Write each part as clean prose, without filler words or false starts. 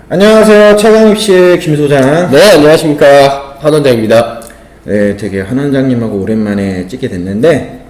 안녕하세요. 최강입시의 김 소장. 네, 안녕하십니까. 한 원장입니다. 네, 되게 한 원장님하고 오랜만에 찍게 됐는데,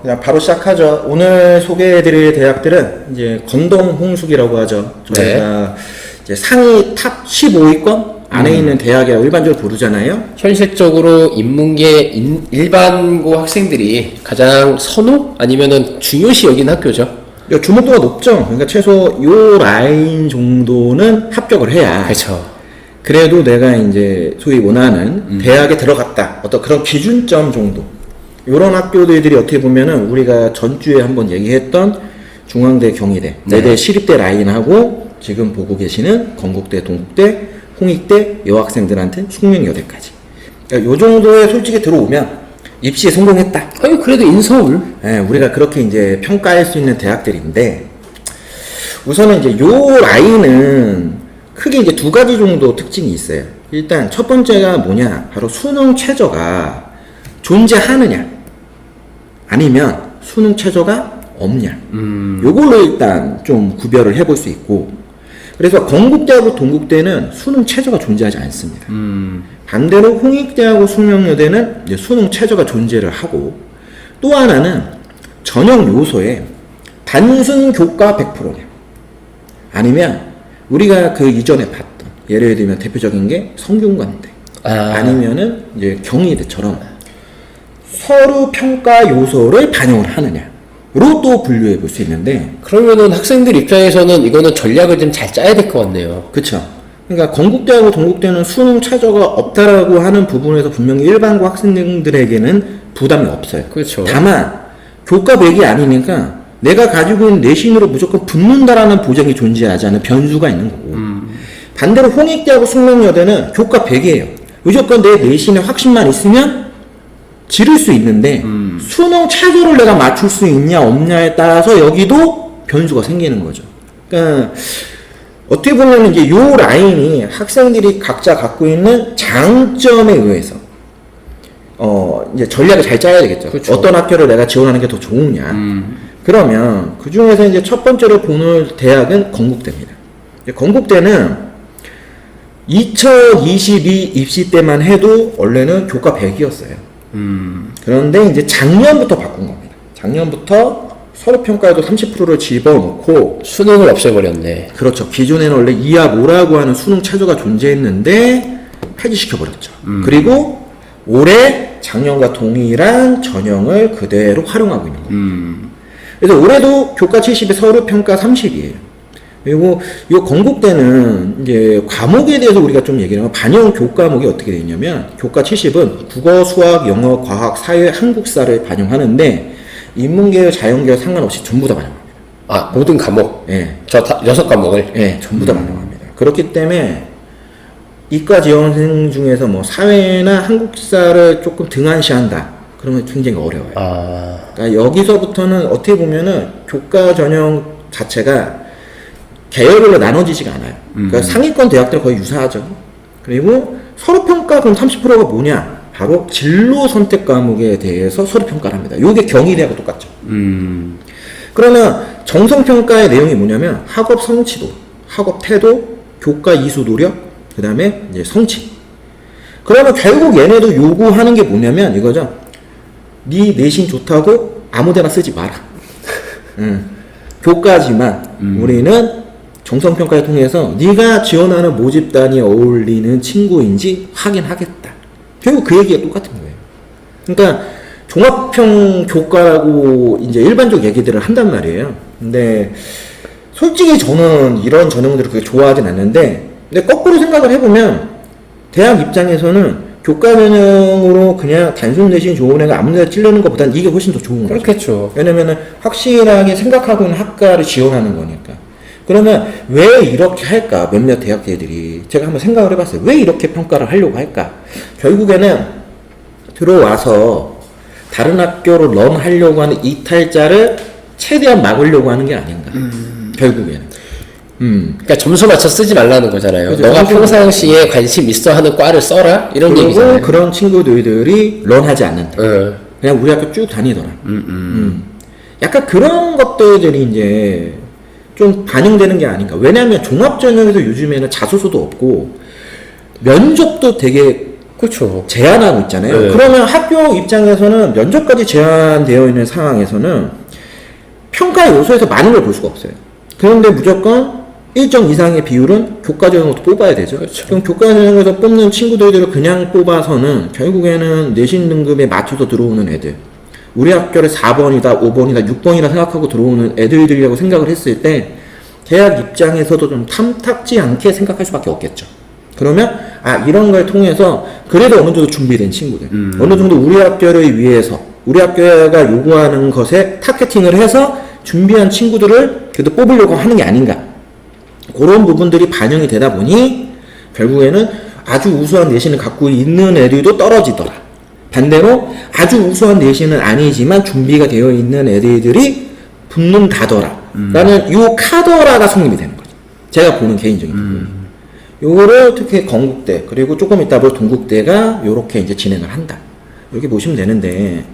그냥 바로 시작하죠. 오늘 소개해드릴 대학들은 이제 건동홍숙이라고 하죠. 저희가 이제 상위 탑 15위권 안에 있는 대학이라고 일반적으로 부르잖아요. 현실적으로 인문계 일반고 학생들이 가장 선호? 아니면은 중요시 여긴 학교죠. 주목도가 높죠. 그러니까 최소 요 라인 정도는 합격을 해야. 그렇죠. 그래도 내가 이제 소위 원하는 대학에 들어갔다. 어떤 그런 기준점 정도. 요런 학교들이 어떻게 보면은 우리가 전주에 한번 얘기했던 중앙대, 경희대, 내대 시립대 라인하고 지금 보고 계시는 건국대, 동국대, 홍익대 여학생들한테 숙명여대까지. 그러니까 요 정도에 솔직히 들어오면 입시에 성공했다. 아니, 그래도 인서울. 네, 우리가 그렇게 이제 평가할 수 있는 대학들인데, 우선은 이제 요 라인은 크게 이제 두 가지 정도 특징이 있어요. 일단 첫 번째가 뭐냐, 바로 수능 최저가 존재하느냐, 아니면 수능 최저가 없냐. 요걸로 일단 좀 구별을 해볼 수 있고, 그래서 건국대하고 동국대는 수능 최저가 존재하지 않습니다. 반대로 홍익대하고 숙명여대는 이제 수능 최저가 존재를 하고, 또 하나는 전형 요소에 단순 교과 100%냐, 아니면 우리가 그 이전에 봤던, 예를 들면 대표적인 게 성균관대, 아니면은 이제 경희대처럼 서류 평가 요소를 반영을 하느냐로 또 분류해 볼 수 있는데, 그러면은 학생들 입장에서는 이거는 전략을 좀 잘 짜야 될 것 같네요. 그쵸. 그러니까 건국대하고 동국대는 수능 최저가 없다라고 하는 부분에서 분명히 일반고 학생들에게는 부담이 없어요. 그렇죠. 다만 교과 100이 아니니까 내가 가지고 있는 내신으로 무조건 붙는다라는 보장이 존재하지 않은 변수가 있는 거고, 반대로 홍익대하고 숙명여대는 교과 100이에요. 무조건 내 내신에 확신만 있으면 지를 수 있는데, 수능 최저를 내가 맞출 수 있냐 없냐에 따라서 여기도 변수가 생기는 거죠. 그러니까 어떻게 보면 이제 요 라인이 학생들이 각자 갖고 있는 장점에 의해서 이제 전략을 잘 짜야 되겠죠. 그쵸. 어떤 학교를 내가 지원하는 게 더 좋으냐. 그러면 그 중에서 이제 첫 번째로 보는 대학은 건국대입니다. 건국대는 2022 입시 때만 해도 원래는 교과 100이었어요. 그런데 이제 작년부터 바꾼 겁니다. 작년부터 서류평가에도 30%를 집어넣고 수능을 없애버렸네. 그렇죠. 기존에는 원래 이하 모라고 하는 수능 최저가 존재했는데 폐지시켜버렸죠. 그리고 올해 작년과 동일한 전형을 그대로 활용하고 있는 겁니다. 그래서 올해도 교과 70에 서류평가 30이에요. 그리고 이 건국대는 이제 과목에 대해서 우리가 좀 얘기를 하면 반영 교과목이 어떻게 되어 있냐면, 교과 70은 국어, 수학, 영어, 과학, 사회, 한국사를 반영하는데 인문계열, 자연계열 상관없이 전부 다 반영합니다. 모든 과목? 예. 저 6과목을? 예, 전부 다 반영합니다. 그렇기 때문에 이과 지원생 중에서 뭐 사회나 한국사를 조금 등한시한다, 그러면 굉장히 어려워요. 그러니까 여기서부터는 어떻게 보면은 교과 전형 자체가 계열별로 나눠지지가 않아요. 그러니까 상위권 대학들 거의 유사하죠. 그리고 서류평가 그럼 30%가 뭐냐? 바로 진로 선택 과목에 대해서 서류평가를 합니다. 요게 경희대하고 똑같죠. 그러면 정성평가의 내용이 뭐냐면 학업 성취도, 학업 태도, 교과 이수 노력, 그 다음에 이제 성취. 그러면 결국 얘네도 요구하는 게 뭐냐면 이거죠. 네 내신 좋다고 아무데나 쓰지 마라. 교과지만 우리는 정성평가를 통해서 네가 지원하는 모집단이 어울리는 친구인지 확인하겠다. 결국 그 얘기가 똑같은 거예요. 그러니까 종합형 교과라고 이제 일반적 얘기들을 한단 말이에요. 근데 솔직히 저는 이런 전형들을 그렇게 좋아하진 않는데, 근데 거꾸로 생각을 해보면 대학 입장에서는 교과 전형으로 그냥 단순 내신 좋은 애가 아무 데나 찔르는 것보다는 이게 훨씬 더 좋은 거죠. 그렇겠죠. 왜냐면은 확실하게 생각하고 있는 학과를 지원하는 거니까. 그러면 왜 이렇게 할까? 몇몇 대학들이 제가 한번 생각을 해봤어요. 왜 이렇게 평가를 하려고 할까? 결국에는 들어와서 다른 학교로 런하려고 하는 이탈자를 최대한 막으려고 하는 게 아닌가. 결국에는. 그러니까 점수 맞춰 쓰지 말라는 거잖아요. 그렇죠. 너가 평상시에 관심 있어 하는 과를 써라? 이런 그리고 얘기잖아요. 그런 친구들이 런하지 않는다. 그냥 우리 학교 쭉 다니더라. 약간 그런 것들이 이제 좀 반영되는 게 아닌가. 왜냐하면 종합전형에서 요즘에는 자소서도 없고 면접도 되게 그렇죠. 제한하고 있잖아요. 네. 그러면 학교 입장에서는 면접까지 제한되어 있는 상황에서는 평가 요소에서 많은 걸 볼 수가 없어요. 그런데 무조건 일정 이상의 비율은 교과전형으로 뽑아야 되죠. 그렇죠. 그럼 교과전형에서 뽑는 친구들을 그냥 뽑아서는 결국에는 내신 등급에 맞춰서 들어오는 애들, 우리 학교를 4번이다, 5번이다, 6번이다 생각하고 들어오는 애들이라고 생각을 했을 때 대학 입장에서도 좀 탐탁지 않게 생각할 수밖에 없겠죠. 그러면 이런 걸 통해서 그래도 어느 정도 준비된 친구들, 어느 정도 우리 학교를 위해서 우리 학교가 요구하는 것에 타겟팅을 해서 준비한 친구들을 그래도 뽑으려고 하는 게 아닌가. 그런 부분들이 반영이 되다 보니 결국에는 아주 우수한 내신을 갖고 있는 애들도 떨어지더라. 반대로 아주 우수한 내신은 아니지만 준비가 되어 있는 애들이 붙는다더라. 라는 요 카더라가 성립이 되는 거죠. 제가 보는 개인적인 부분. 요거를 특히 건국대 그리고 조금 이따 볼 동국대가 요렇게 이제 진행을 한다. 이렇게 보시면 되는데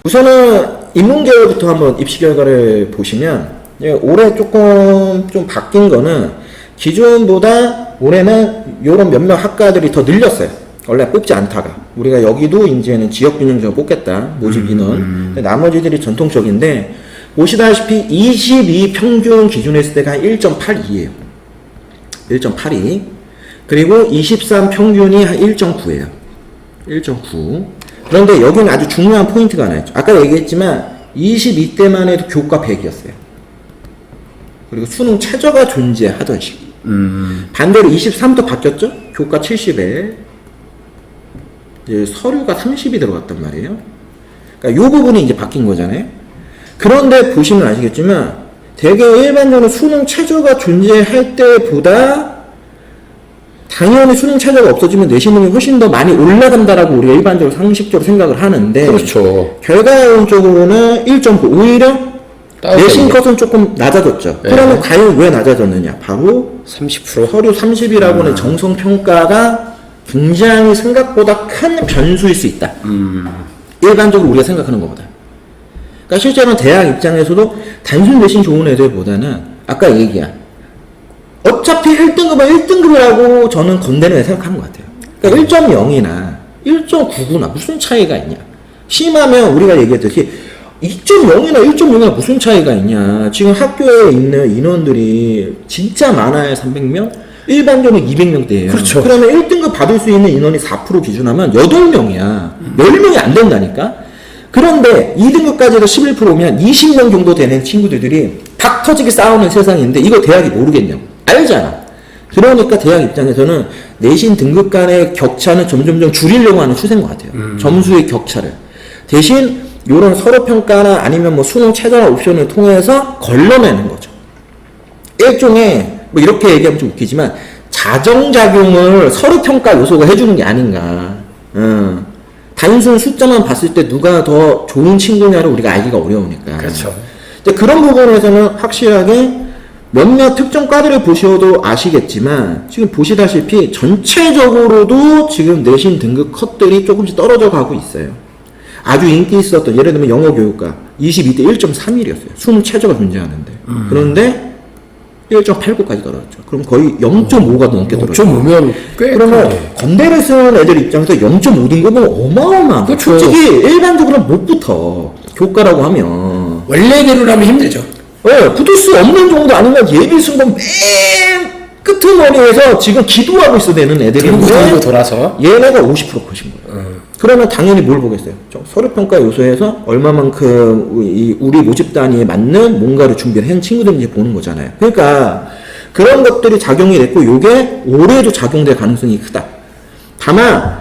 우선은 인문계열부터 한번 입시 결과를 보시면 올해 조금 좀 바뀐 거는 기존보다 올해는 요런 몇몇 학과들이 더 늘렸어요. 원래 뽑지 않다가 우리가 여기도 이제는 지역균형적으로 뽑겠다 모집 인원. 근데 나머지들이 전통적인데 보시다시피 22 평균 기준으로 했을 때가 1.82예요. 1.82. 그리고 23 평균이 한 1.9예요. 1.9. 그런데 여기는 아주 중요한 포인트가 하나 있죠. 아까 얘기했지만 22대만 해도 교과 100이었어요. 그리고 수능 최저가 존재하던 시기. 반대로 23도 바뀌었죠? 교과 70에 이제 서류가 30이 들어갔단 말이에요. 그러니까 요 부분이 이제 바뀐 거잖아요. 그런데 보시면 아시겠지만 되게 일반적으로 수능 최저가 존재할 때보다 당연히 수능 최저가 없어지면 내신능이 훨씬 더 많이 올라간다라고 우리가 일반적으로 상식적으로 생각을 하는데 그렇죠. 결과론적으로는 1.9 오히려 내신 컷은 조금 낮아졌죠. 네. 그러면 과연 왜 낮아졌느냐? 바로 30%? 서류 30이라고 하는 정성평가가 굉장히 생각보다 큰 변수일 수 있다. 일반적으로 우리가 생각하는 것보다. 그러니까 실제로는 대학 입장에서도 단순 내신 좋은 애들보다는 아까 얘기한 어차피 1등급은 1등급이라고 저는 건대는 생각하는 것 같아요. 그러니까 1.0이나 1.99나 무슨 차이가 있냐. 심하면 우리가 얘기했듯이 2.0이나 1.0이나 무슨 차이가 있냐. 지금 학교에 있는 인원들이 진짜 많아야 300명? 일반적으로 200명대예요. 그렇죠. 그러면 1등급 받을 수 있는 인원이 4% 기준하면 8명이야. 10명이 안 된다니까? 그런데 2등급까지도 11%면 20명 정도 되는 친구들이 박 터지게 싸우는 세상인데 이거 대학이 모르겠냐고. 알잖아. 그러니까 대학 입장에서는 내신 등급 간의 격차는 점점점 줄이려고 하는 추세인 것 같아요. 점수의 격차를. 대신 요런 서로평가나 아니면 뭐 수능 최저나 옵션을 통해서 걸러내는 거죠. 일종의 뭐 이렇게 얘기하면 좀 웃기지만 자정작용을 서로평가 요소가 해주는 게 아닌가. 단순 숫자만 봤을 때 누가 더 좋은 친구냐를 우리가 알기가 어려우니까. 그렇죠. 근데 그런 부분에서는 확실하게 몇몇 특정 과들을 보셔도 아시겠지만 지금 보시다시피 전체적으로도 지금 내신 등급 컷들이 조금씩 떨어져 가고 있어요. 아주 인기 있었던 예를 들면 영어 교육과 22대 1.31이었어요. 수능 최저가 존재하는데. 그런데 1.89까지 떨어졌죠. 그럼 거의 0.5가 넘게 떨어졌죠. 0.5면 꽤 그러면 크네. 건대를 쓰는 애들 입장에서 0.5 등급은 어마어마한 거죠. 그렇죠. 솔직히 일반적으로는 못 붙어. 교과라고 하면. 원래대로라면 힘들죠. 붙을 수 없는 정도 아니면 예비 순번 맨 끄트머리에서 지금 기도하고 있어야 되는 들고 애들인데 돌아서 얘네가 50% 컷인 거예요. 그러면 당연히 뭘 보겠어요? 서류평가 요소에서 얼마만큼 우리 모집 단위에 맞는 뭔가를 준비를 한 친구들인지 보는 거잖아요. 그러니까 그런 것들이 작용이 됐고 요게 올해도 작용될 가능성이 크다. 다만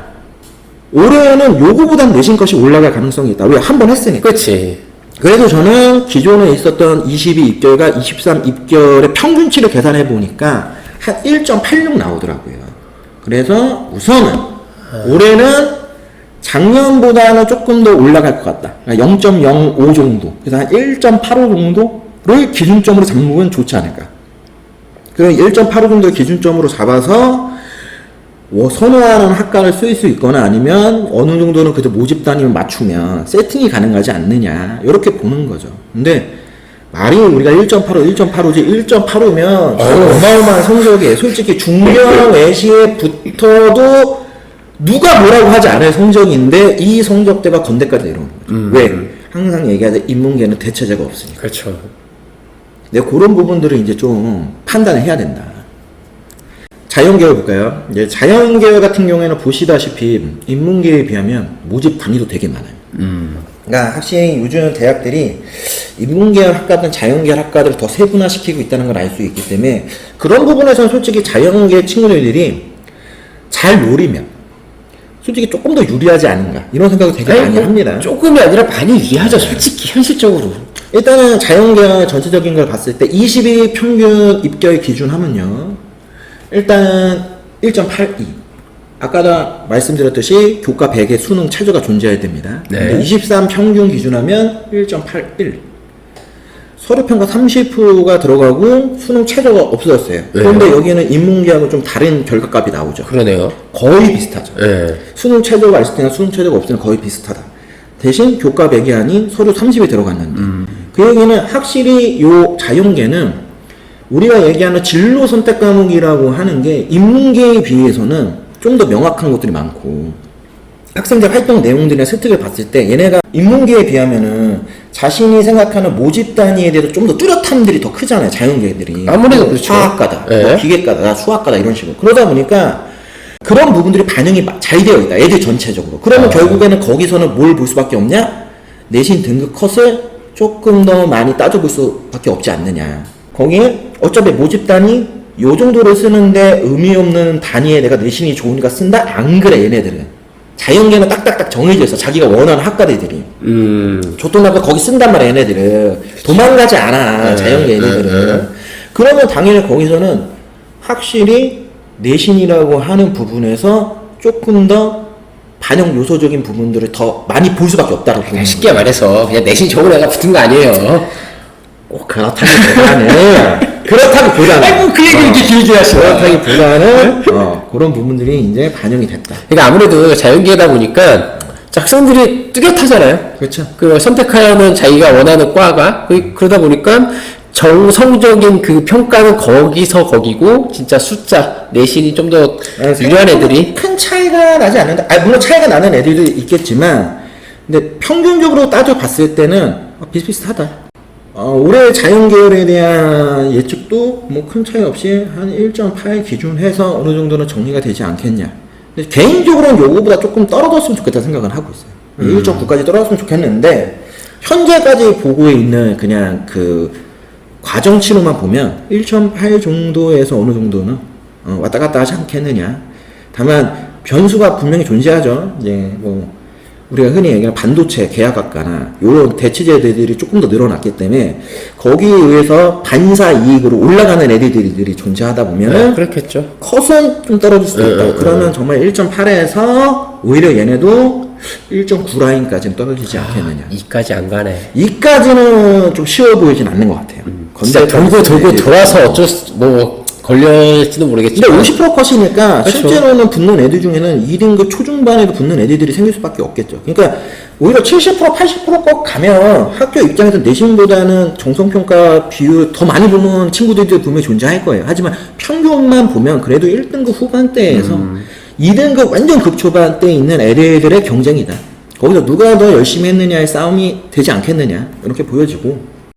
올해는 요거보단 내신 것이 올라갈 가능성이 있다. 왜? 한 번 했으니까. 그렇지. 그래서 저는 기존에 있었던 22 입결과 23 입결의 평균치를 계산해 보니까 한 1.86 나오더라고요. 그래서 우선은 올해는 작년보다는 조금 더 올라갈 것 같다. 0.05 정도. 그래서 한 1.85 정도를 기준점으로 잡으면 좋지 않을까. 그럼 1.85 정도를 기준점으로 잡아서 선호하는 학과를 쓸 수 있거나 아니면 어느 정도는 그래도 모집 단위를 맞추면 세팅이 가능하지 않느냐. 이렇게 보는 거죠. 근데 말이 우리가 1.85, 1.85지 1.85면 어마어마한 성적이에요. 솔직히 중견 외시에 붙어도 누가 뭐라고 하지 않을 성적인데 이 성적대가 건대까지 내려오는 거죠. 왜? 항상 얘기하자 인문계는 대체제가 없으니까. 그렇죠. 근데 그런 부분들을 이제 좀 판단을 해야 된다. 자연계열 볼까요? 이제 자연계열 같은 경우에는 보시다시피 인문계에 비하면 모집 단위도 되게 많아요. 그러니까 확실히 요즘 대학들이 인문계열 학과든 자연계열 학과들을 더 세분화시키고 있다는 걸 알 수 있기 때문에 그런 부분에서는 솔직히 자연계 친구들이 잘 노리면 솔직히 조금 더 유리하지 않은가 이런 생각을 되게 많이 합니다. 조금이 아니라 많이 유리하죠. 솔직히 현실적으로. 일단은 자연계열 전체적인 걸 봤을 때 22 평균 입결 기준 하면요. 일단 1.82. 아까도 말씀드렸듯이 교과 100의 수능 최저가 존재해야 됩니다. 네. 근데 23 평균 기준하면 1.81. 서류평가 30%가 들어가고 수능 최저가 없어졌어요. 네. 그런데 여기는 인문계하고 좀 다른 결과값이 나오죠. 그러네요. 거의 비슷하죠. 네. 수능 최저가 있을 때나 수능 최저가 없을 때는 거의 비슷하다. 대신 교과 100이 아닌 서류 30이 들어갔는데 그 얘기는 확실히 요 자연계는 우리가 얘기하는 진로 선택 과목이라고 하는 게 인문계에 비해서는 좀 더 명확한 것들이 많고 학생들 활동 내용들이나 습득을 봤을 때 얘네가 인문계에 비하면은 자신이 생각하는 모집 단위에 대해서 좀 더 뚜렷함들이 더 크잖아요. 자연계들이. 아무래도 그렇죠. 화학과다, 네. 뭐 기계과다, 나 수학과다 이런 식으로. 그러다 보니까 그런 부분들이 반영이 잘 되어 있다. 애들 전체적으로. 그러면 결국에는 거기서는 뭘 볼 수밖에 없냐? 내신 등급 컷을 조금 더 많이 따져볼 수밖에 없지 않느냐. 거기에 어차피 모집 단위 요 정도를 쓰는데 의미 없는 단위에 내가 내신이 좋으니까 쓴다? 안 그래 얘네들은. 자연계는 딱딱딱 정해져 있어. 자기가 원하는 학과들이. 조통학과 거기 쓴단 말이야 얘네들은. 도망가지 않아 자연계 얘네들은. 그러면 당연히 거기서는 확실히 내신이라고 하는 부분에서 조금 더 반영 요소적인 부분들을 더 많이 볼 수밖에 없다고 보는 거예요. 쉽게 말해서 그냥 내신 좋은 애가 붙은 거 아니에요. 꼭 그렇다기보다는 아이고 그 얘기 이렇게 길게 하시네. 그렇다기보다는 그런 부분들이 이제 반영이 됐다. 그러니까 아무래도 자연계다 보니까 학생들이 뚜렷하잖아요. 그렇죠. 그 선택하는 자기가 원하는 과가 그러다 보니까 정성적인 그 평가는 거기서 거기고 진짜 숫자 내신이 좀 더 유리한 애들이 큰 차이가 나지 않는다. 물론 차이가 나는 애들도 있겠지만 근데 평균적으로 따져봤을 때는 비슷비슷하다. 올해 자연계열에 대한 예측도 뭐 큰 차이 없이 한 1.8 기준해서 어느 정도는 정리가 되지 않겠냐. 근데 개인적으로는 요거보다 조금 떨어졌으면 좋겠다 생각을 하고 있어요. 1.9까지 떨어졌으면 좋겠는데 현재까지 보고 있는 그냥 그 과정치로만 보면 1.8 정도에서 어느 정도는 왔다 갔다 하지 않겠느냐. 다만 변수가 분명히 존재하죠. 이제 뭐 우리가 흔히 얘기하는 반도체 계약학과나 요런 대체제들이 조금 더 늘어났기 때문에 거기에 의해서 반사 이익으로 올라가는 애들이 존재하다 보면은 그렇겠죠. 컷은 좀 떨어질 수도 있다. 그러면 정말 1.8에서 오히려 얘네도 1.9 라인까지는 떨어지지 않겠느냐. 2까지 안 가네. 2까지는 좀 쉬워 보이진 않는 것 같아요. 진짜 돌고 돌아서 어쩔 수 걸릴지도 모르겠지만 근데 50% 컷이니까 그렇죠. 실제로는 붙는 애들 중에는 2등급 초중반에도 붙는 애들이 생길 수밖에 없겠죠. 그러니까 오히려 70% 80%컷 가면 학교 입장에서 내신보다는 정성평가 비율 더 많이 보는 친구들도 분명히 존재할 거예요. 하지만 평균만 보면 그래도 1등급 후반대에서 2등급 완전 극초반대에 있는 애들의 경쟁이다. 거기서 누가 더 열심히 했느냐의 싸움이 되지 않겠느냐 이렇게 보여지고